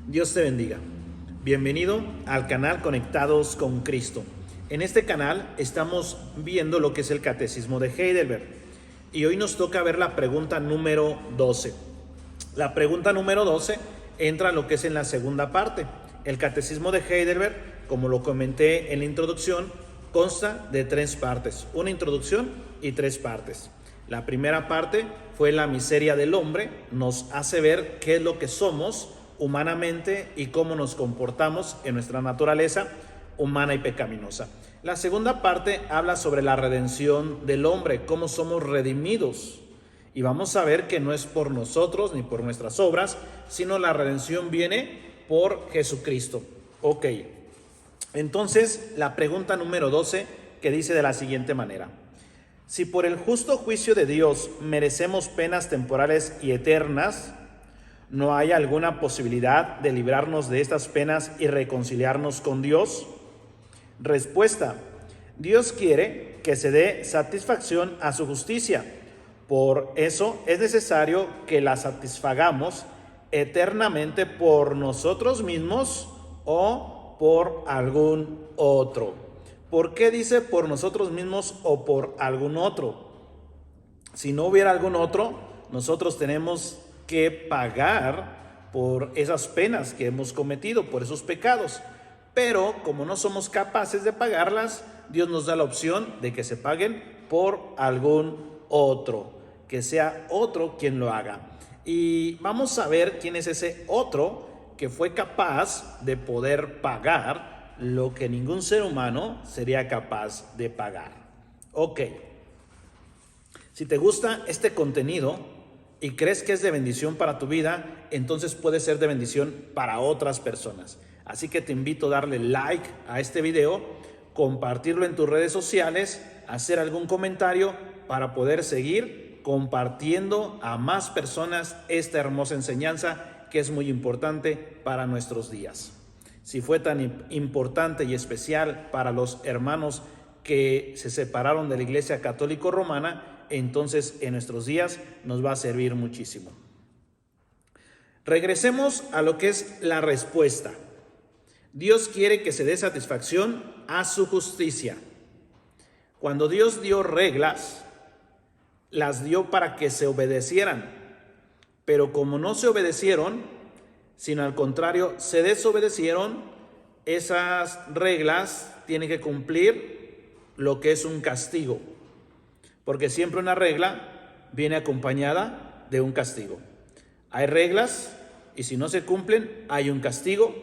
Dios te bendiga. Bienvenido al canal Conectados con Cristo. En este canal estamos viendo lo que es el Catecismo de Heidelberg. Y hoy nos toca ver la pregunta número 12. La pregunta número 12 entra a lo que es en la segunda parte. El Catecismo de Heidelberg, como lo comenté en la introducción, consta de 3 partes. Una introducción y 3 partes. La primera parte fue la miseria del hombre. Nos hace ver qué es lo que somos humanamente y cómo nos comportamos en nuestra naturaleza humana y pecaminosa. La segunda parte habla sobre la redención del hombre, cómo somos redimidos. Y vamos a ver que no es por nosotros ni por nuestras obras, sino la redención viene por Jesucristo. Ok, entonces la pregunta número 12 que dice de la siguiente manera: si por el justo juicio de Dios merecemos penas temporales y eternas, ¿no hay alguna posibilidad de librarnos de estas penas y reconciliarnos con Dios? Respuesta: Dios quiere que se dé satisfacción a su justicia. Por eso es necesario que la satisfagamos eternamente por nosotros mismos o por algún otro. ¿Por qué dice por nosotros mismos o por algún otro? Si no hubiera algún otro, nosotros tenemos que pagar por esas penas que hemos cometido, por esos pecados. Pero como no somos capaces de pagarlas, Dios nos da la opción de que se paguen por algún otro, que sea otro quien lo haga. Y vamos a ver quién es ese otro que fue capaz de poder pagar lo que ningún ser humano sería capaz de pagar. Ok. Si te gusta este contenido y crees que es de bendición para tu vida, entonces puede ser de bendición para otras personas. Así que te invito a darle like a este video, compartirlo en tus redes sociales, hacer algún comentario para poder seguir compartiendo a más personas esta hermosa enseñanza que es muy importante para nuestros días. Si fue tan importante y especial para los hermanos que se separaron de la Iglesia Católica Romana, entonces en nuestros días nos va a servir muchísimo. Regresemos a lo que es la respuesta. Dios quiere que se dé satisfacción a su justicia. Cuando Dios dio reglas, las dio para que se obedecieran, pero como no se obedecieron, sino al contrario, se desobedecieron, esas reglas tienen que cumplir lo que es un castigo. Porque siempre una regla viene acompañada de un castigo. Hay reglas y si no se cumplen, hay un castigo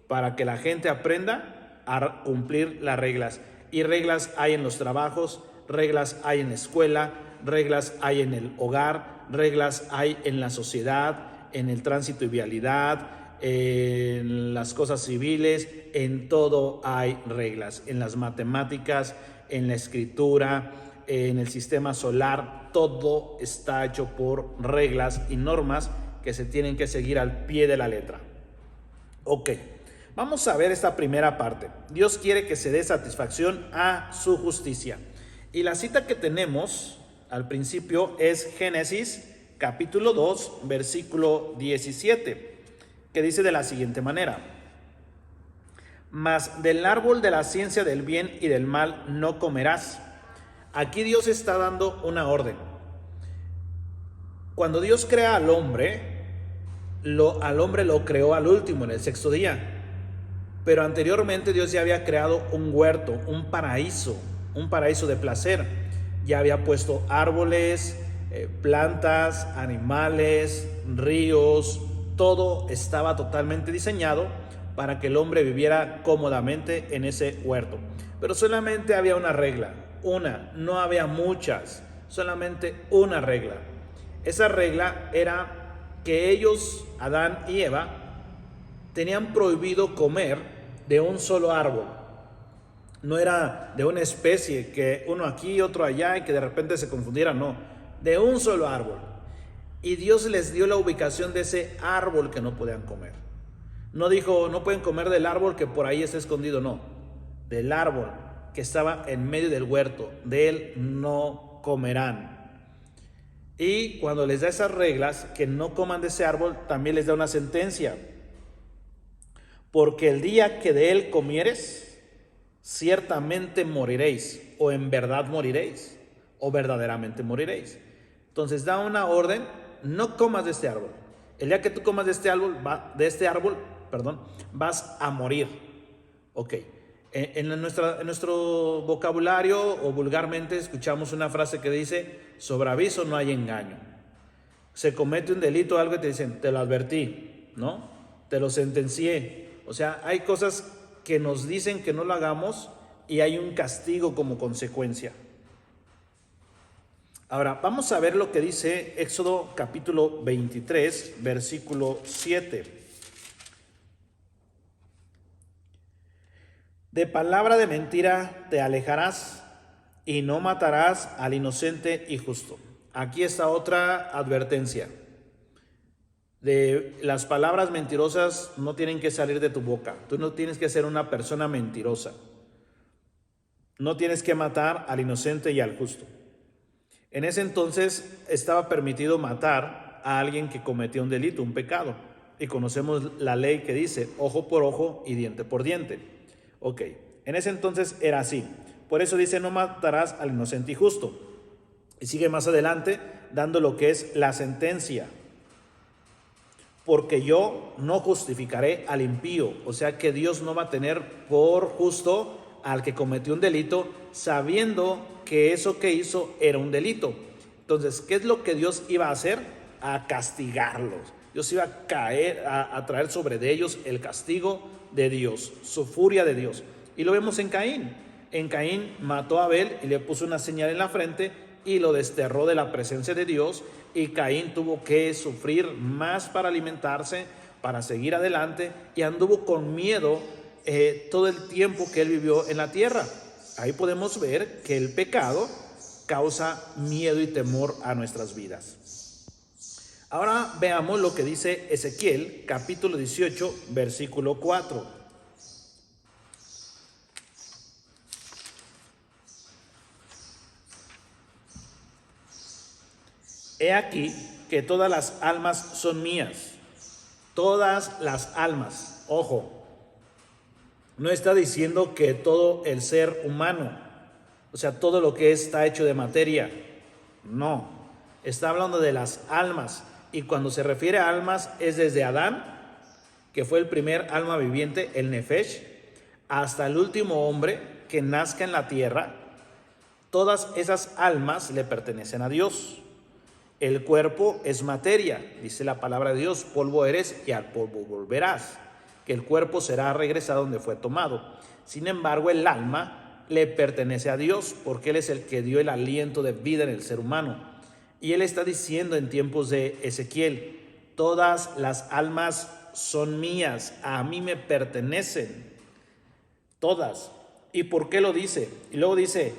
para que la gente aprenda a cumplir las reglas. Y reglas hay en los trabajos, reglas hay en la escuela, reglas hay en el hogar, reglas hay en la sociedad, en el tránsito y vialidad, en las cosas civiles, en todo hay reglas. En las matemáticas, en la escritura, en el sistema solar, todo está hecho por reglas y normas que se tienen que seguir al pie de la letra. Ok, vamos a ver esta primera parte. Dios quiere que se dé satisfacción a su justicia. Y la cita que tenemos al principio es Génesis capítulo 2, versículo 17, que dice de la siguiente manera: mas del árbol de la ciencia del bien y del mal no comerás. Aquí Dios está dando una orden. Cuando Dios crea al hombre lo creó al último, en el sexto día. Pero anteriormente Dios ya había creado un huerto, un paraíso de placer. Ya había puesto árboles, plantas, animales, ríos, todo estaba totalmente diseñado para que el hombre viviera cómodamente en ese huerto. Pero solamente había una regla. No había muchas, solamente una regla. Esa regla era que ellos, Adán y Eva, tenían prohibido comer de un solo árbol. No era de una especie, que uno aquí, otro allá, y que de repente se confundieran, no, de un solo árbol. Y Dios les dio la ubicación de ese árbol que no podían comer. No dijo, no pueden comer del árbol que por ahí está escondido, no, del árbol que estaba en medio del huerto, de él no comerán. Y cuando les da esas reglas, que no coman de ese árbol, también les da una sentencia. Porque el día que de él comieres, ciertamente moriréis, o en verdad moriréis, o verdaderamente moriréis. Entonces da una orden: no comas de este árbol. El día que tú comas de este árbol, vas a morir. Ok. En nuestro vocabulario o vulgarmente escuchamos una frase que dice: sobre aviso no hay engaño. Se comete un delito o algo y te dicen: te lo advertí, ¿no? Te lo sentencié. O sea, hay cosas que nos dicen que no lo hagamos y hay un castigo como consecuencia. Ahora, vamos a ver lo que dice Éxodo capítulo 23, versículo 7. De palabra de mentira te alejarás y no matarás al inocente y justo. Aquí está otra advertencia. De las palabras mentirosas no tienen que salir de tu boca. Tú no tienes que ser una persona mentirosa. No tienes que matar al inocente y al justo. En ese entonces estaba permitido matar a alguien que cometía un delito, un pecado. Y conocemos la ley que dice ojo por ojo y diente por diente. Ok, en ese entonces era así. Por eso dice: no matarás al inocente y justo. Y sigue más adelante dando lo que es la sentencia. Porque yo no justificaré al impío. O sea que Dios no va a tener por justo al que cometió un delito, sabiendo que eso que hizo era un delito. Entonces, ¿qué es lo que Dios iba a hacer? A castigarlos. Dios iba a traer sobre de ellos el castigo de Dios, su furia de Dios. Y lo vemos en Caín. En Caín mató a Abel y le puso una señal en la frente y lo desterró de la presencia de Dios. Y Caín tuvo que sufrir más para alimentarse, para seguir adelante, y anduvo con miedo todo el tiempo que él vivió en la tierra. Ahí podemos ver que el pecado causa miedo y temor a nuestras vidas. Ahora veamos lo que dice Ezequiel capítulo 18 versículo 4. He aquí que todas las almas son mías. Todas las almas. Ojo, no está diciendo que todo el ser humano, o sea, todo lo que está hecho de materia. No, está hablando de las almas. Y cuando se refiere a almas es desde Adán, que fue el primer alma viviente, el Nefesh, hasta el último hombre que nazca en la tierra. Todas esas almas le pertenecen a Dios. El cuerpo es materia, dice la palabra de Dios: polvo eres y al polvo volverás, que el cuerpo será regresado donde fue tomado. Sin embargo, el alma le pertenece a Dios, porque Él es el que dio el aliento de vida en el ser humano. Y Él está diciendo en tiempos de Ezequiel: todas las almas son mías, a mí me pertenecen, todas. ¿Y por qué lo dice? Y luego dice: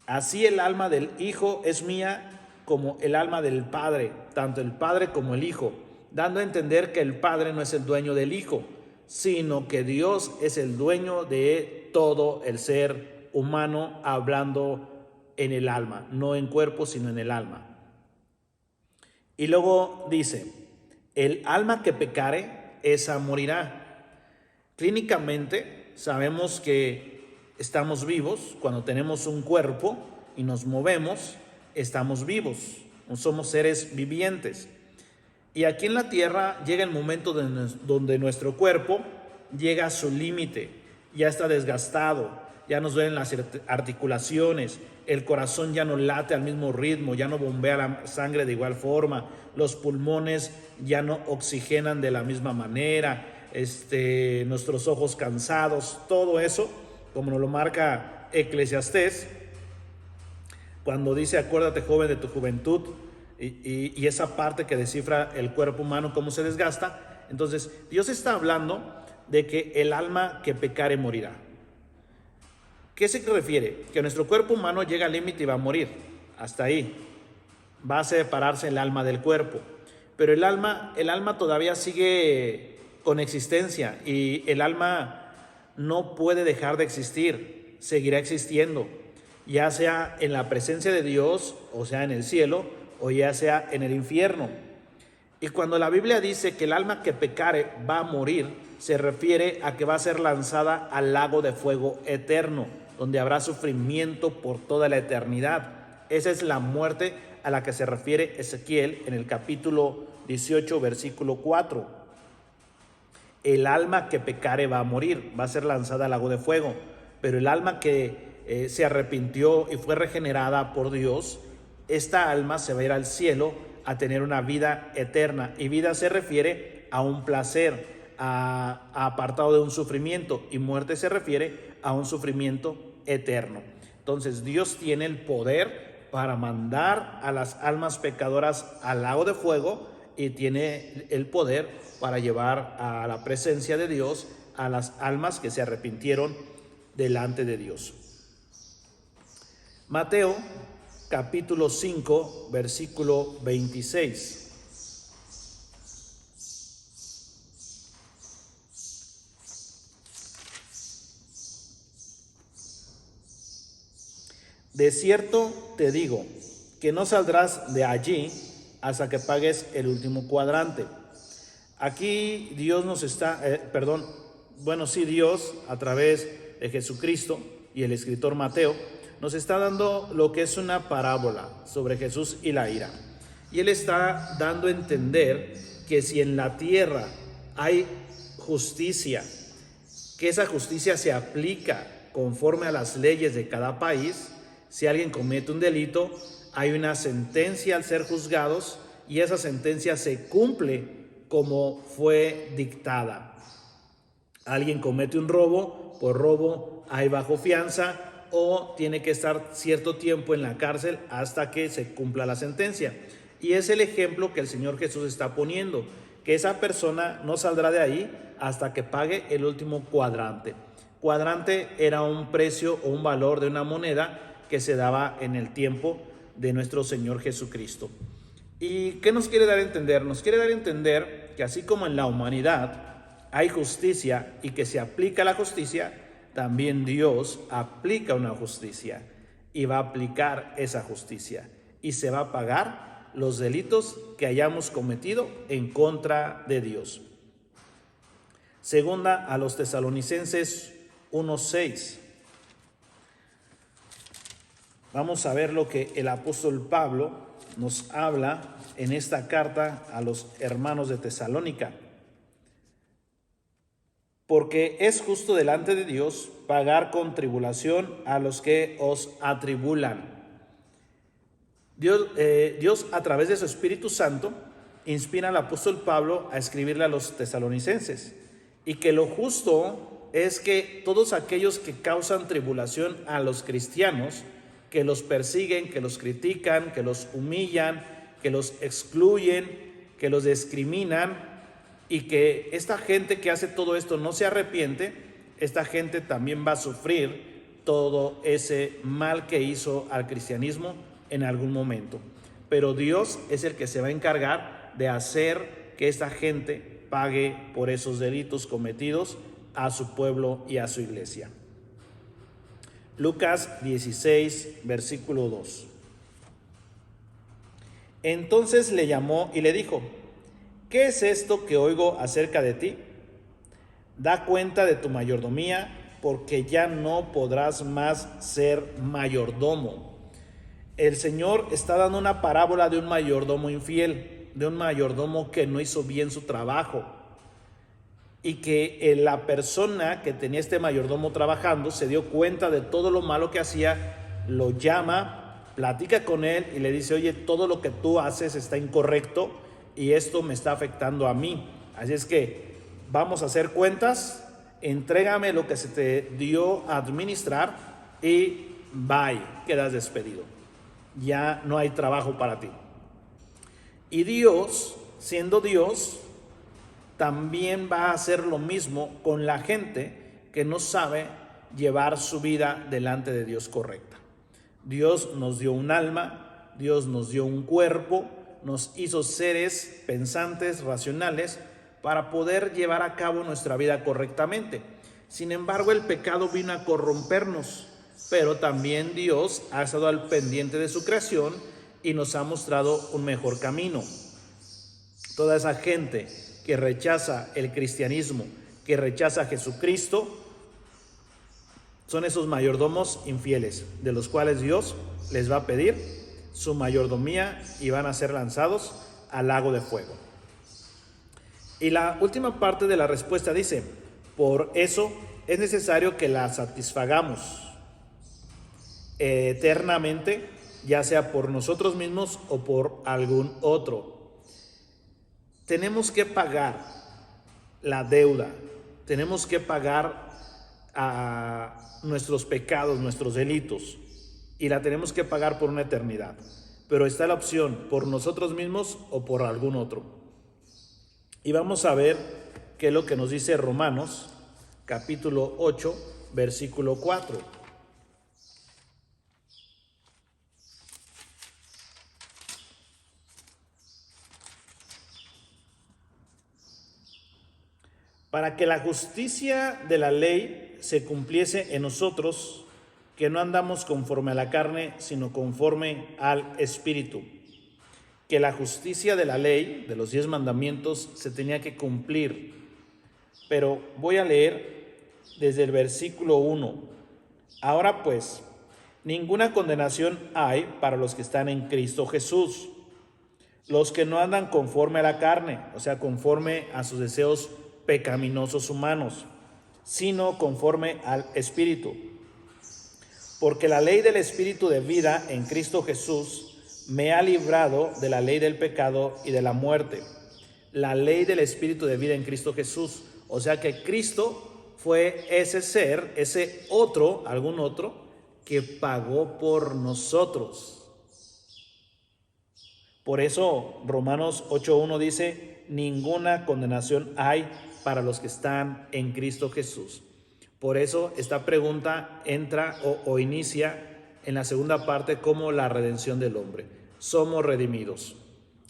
así el alma del Hijo es mía como el alma del Padre, tanto el Padre como el Hijo, dando a entender que el Padre no es el dueño del Hijo, sino que Dios es el dueño de todo el ser humano, hablando en el alma, no en cuerpo, sino en el alma. Y luego dice: el alma que pecare, esa morirá. Clínicamente sabemos que estamos vivos cuando tenemos un cuerpo y nos movemos. Estamos vivos, somos seres vivientes. Y aquí en la tierra llega el momento donde nuestro cuerpo llega a su límite, ya está desgastado, ya nos duelen las articulaciones, el corazón ya no late al mismo ritmo, ya no bombea la sangre de igual forma, los pulmones ya no oxigenan de la misma manera, nuestros ojos cansados, todo eso, como nos lo marca Eclesiastés, cuando dice: acuérdate, joven, de tu juventud, y esa parte que descifra el cuerpo humano, cómo se desgasta. Entonces, Dios está hablando de que el alma que pecare morirá. ¿Qué se refiere? Que nuestro cuerpo humano llega al límite y va a morir. Hasta ahí. Va a separarse el alma del cuerpo. Pero el alma todavía sigue con existencia, y el alma no puede dejar de existir, seguirá existiendo, ya sea en la presencia de Dios, o sea en el cielo, o ya sea en el infierno. Y cuando la Biblia dice que el alma que pecare va a morir, se refiere a que va a ser lanzada al lago de fuego eterno, donde habrá sufrimiento por toda la eternidad. Esa es la muerte a la que se refiere Ezequiel en el capítulo 18, versículo 4. El alma que pecare va a morir, va a ser lanzada al lago de fuego, pero el alma que se arrepintió y fue regenerada por Dios, esta alma se va a ir al cielo a tener una vida eterna. Y vida se refiere a un placer, a apartado de un sufrimiento, y muerte se refiere a un sufrimiento eterno. Entonces Dios tiene el poder para mandar a las almas pecadoras al lago de fuego, y tiene el poder para llevar a la presencia de Dios a las almas que se arrepintieron delante de Dios. Mateo capítulo 5, versículo 26. De cierto te digo que no saldrás de allí hasta que pagues el último cuadrante. Aquí Dios nos está, Dios a través de Jesucristo y el escritor Mateo nos está dando lo que es una parábola sobre Jesús y la ira. Y él está dando a entender que si en la tierra hay justicia, que esa justicia se aplica conforme a las leyes de cada país. Si alguien comete un delito, hay una sentencia al ser juzgados, y esa sentencia se cumple como fue dictada. Alguien comete un robo, por robo hay bajo fianza, o tiene que estar cierto tiempo en la cárcel hasta que se cumpla la sentencia. Y es el ejemplo que el Señor Jesús está poniendo, que esa persona no saldrá de ahí hasta que pague el último cuadrante. Cuadrante era un precio o un valor de una moneda que se daba en el tiempo de nuestro Señor Jesucristo. ¿Y qué nos quiere dar a entender? Nos quiere dar a entender que así como en la humanidad hay justicia y que se aplica la justicia, también Dios aplica una justicia y va a aplicar esa justicia y se va a pagar los delitos que hayamos cometido en contra de Dios. Segunda a los Tesalonicenses 1:6. Vamos a ver lo que el apóstol Pablo nos habla en esta carta a los hermanos de Tesalónica. Porque es justo delante de Dios pagar con tribulación a los que os atribulan. Dios a través de su Espíritu Santo inspira al apóstol Pablo a escribirle a los tesalonicenses, y que lo justo es que todos aquellos que causan tribulación a los cristianos, que los persiguen, que los critican, que los humillan, que los excluyen, que los discriminan, y que esta gente que hace todo esto no se arrepiente, esta gente también va a sufrir todo ese mal que hizo al cristianismo en algún momento. Pero Dios es el que se va a encargar de hacer que esta gente pague por esos delitos cometidos a su pueblo y a su iglesia. Lucas 16, versículo 2. Entonces le llamó y le dijo: ¿qué es esto que oigo acerca de ti? Da cuenta de tu mayordomía, porque ya no podrás más ser mayordomo. El Señor está dando una parábola de un mayordomo infiel, de un mayordomo que no hizo bien su trabajo, y que la persona que tenía este mayordomo trabajando se dio cuenta de todo lo malo que hacía, lo llama, platica con él y le dice: oye, todo lo que tú haces está incorrecto y esto me está afectando a mí. Así es que vamos a hacer cuentas, entrégame lo que se te dio a administrar y bye, quedas despedido. Ya no hay trabajo para ti. Y Dios, siendo Dios, también va a hacer lo mismo con la gente que no sabe llevar su vida delante de Dios correcta. Dios nos dio un alma, Dios nos dio un cuerpo, nos hizo seres pensantes, racionales, para poder llevar a cabo nuestra vida correctamente. Sin embargo, el pecado vino a corrompernos, pero también Dios ha estado al pendiente de su creación y nos ha mostrado un mejor camino. Toda esa gente que rechaza el cristianismo, que rechaza a Jesucristo, son esos mayordomos infieles, de los cuales Dios les va a pedir su mayordomía y van a ser lanzados al lago de fuego. Y la última parte de la respuesta dice: por eso es necesario que la satisfagamos eternamente, ya sea por nosotros mismos o por algún otro. Tenemos que pagar la deuda, tenemos que pagar a nuestros pecados, nuestros delitos, y la tenemos que pagar por una eternidad. Pero está la opción, por nosotros mismos o por algún otro. Y vamos a ver qué es lo que nos dice Romanos, capítulo 8, versículo 4. Para que la justicia de la ley se cumpliese en nosotros, que no andamos conforme a la carne, sino conforme al Espíritu. Que la justicia de la ley, de los 10 mandamientos, se tenía que cumplir. Pero voy a leer desde el versículo 1. Ahora pues, ninguna condenación hay para los que están en Cristo Jesús, los que no andan conforme a la carne, o sea, conforme a sus deseos pecaminosos humanos, sino conforme al Espíritu. Porque la ley del Espíritu de vida en Cristo Jesús me ha librado de la ley del pecado y de la muerte. La ley del Espíritu de vida en Cristo Jesús. O sea que Cristo fue ese ser, ese otro, algún otro, que pagó por nosotros. Por eso Romanos 8:1 dice: ninguna condenación hay para los que están en Cristo Jesús. Por eso esta pregunta entra o inicia en la segunda parte como la redención del hombre. Somos redimidos.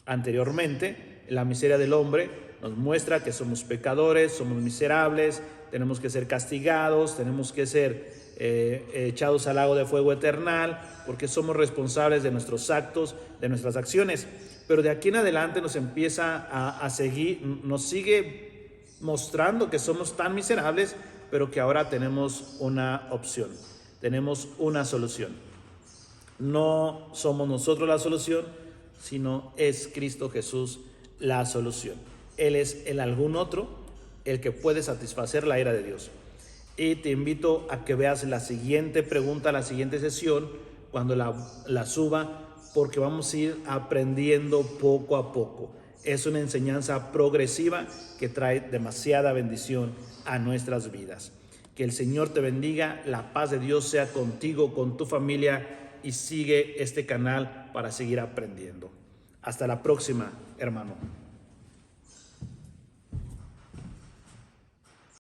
Anteriormente, la miseria del hombre nos muestra que somos pecadores, somos miserables, tenemos que ser castigados, tenemos que ser echados al lago de fuego eternal, porque somos responsables de nuestros actos, de nuestras acciones. Pero de aquí en adelante nos empieza a seguir, nos sigue mostrando que somos tan miserables, pero que ahora tenemos una opción, tenemos una solución. No somos nosotros la solución, sino es Cristo Jesús la solución. Él es el algún otro, el que puede satisfacer la ira de Dios. Y te invito a que veas la siguiente pregunta, la siguiente sesión, cuando la suba, porque vamos a ir aprendiendo poco a poco. Es una enseñanza progresiva que trae demasiada bendición a nuestras vidas. Que el Señor te bendiga, la paz de Dios sea contigo, con tu familia, y sigue este canal para seguir aprendiendo. Hasta la próxima, hermano.